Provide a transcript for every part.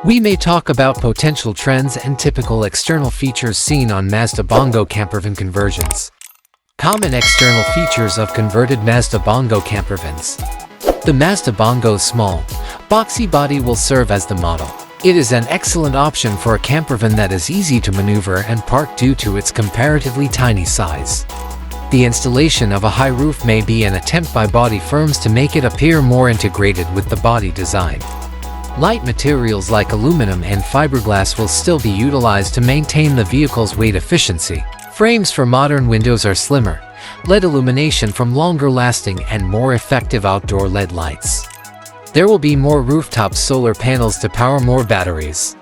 we may talk about potential trends and typical external features seen on Mazda Bongo Campervan conversions. Common external features of converted Mazda Bongo Campervans. The Mazda Bongo's small, boxy body will serve as the model. It is an excellent option for a campervan that is easy to maneuver and park due to its comparatively tiny size. The installation of a high roof may be an attempt by body firms to make it appear more integrated with the body design. Light materials like aluminum and fiberglass will still be utilized to maintain the vehicle's weight efficiency. Frames for modern windows are slimmer, LED illumination from longer-lasting and more effective outdoor LED lights. There will be more rooftop solar panels to power more batteries.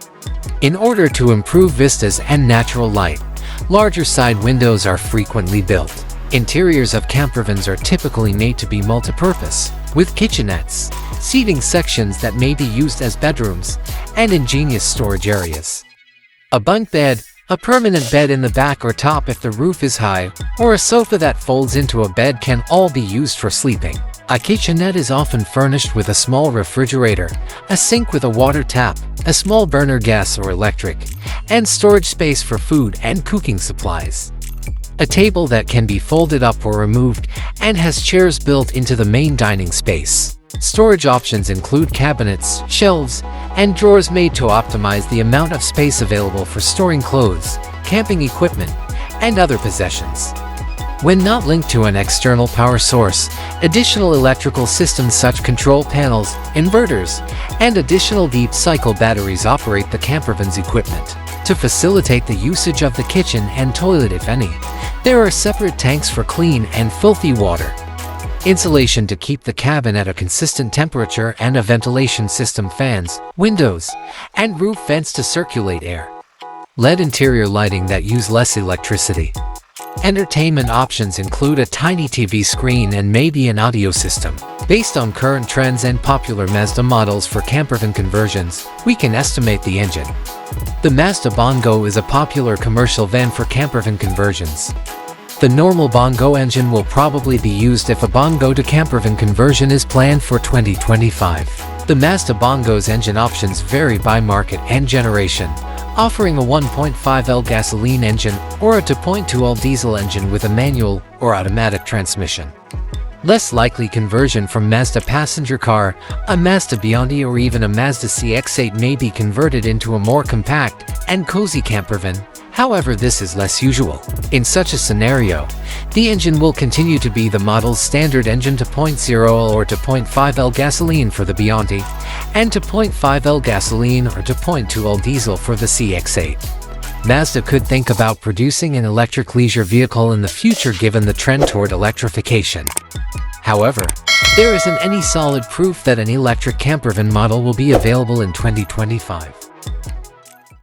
In order to improve vistas and natural light, larger side windows are frequently built. Interiors of campervans are typically made to be multipurpose, with kitchenettes, seating sections that may be used as bedrooms, and ingenious storage areas. A bunk bed, a permanent bed in the back or top if the roof is high, or a sofa that folds into a bed can all be used for sleeping. A kitchenette is often furnished with a small refrigerator, a sink with a water tap, a small burner gas or electric, and storage space for food and cooking supplies. A table that can be folded up or removed and has chairs built into the main dining space. Storage options include cabinets, shelves, and drawers made to optimize the amount of space available for storing clothes, camping equipment, and other possessions. When not linked to an external power source, additional electrical systems such as control panels, inverters, and additional deep cycle batteries operate the campervan's equipment. To facilitate the usage of the kitchen and toilet if any, there are separate tanks for clean and filthy water. Insulation to keep the cabin at a consistent temperature and a ventilation system, fans, windows, and roof vents to circulate air. LED interior lighting that use less electricity. Entertainment options include a tiny TV screen and maybe an audio system. Based on current trends and popular Mazda models for campervan conversions, we can estimate the engine. The Mazda Bongo is a popular commercial van for campervan conversions. The normal Bongo engine will probably be used if a Bongo to campervan conversion is planned for 2025. The Mazda Bongo's engine options vary by market and generation, offering a 1.5L gasoline engine or a 2.2L diesel engine with a manual or automatic transmission. Less likely conversion from Mazda passenger car, a Mazda Bongo or even a Mazda CX-8 may be converted into a more compact and cozy campervan. However, this is less usual. In such a scenario, the engine will continue to be the model's standard engine, 2.0L or 2.5L gasoline for the Bongo, and 2.5L gasoline or 2.2L diesel for the CX-8. Mazda could think about producing an electric leisure vehicle in the future given the trend toward electrification. However, there isn't any solid proof that an electric campervan model will be available in 2025.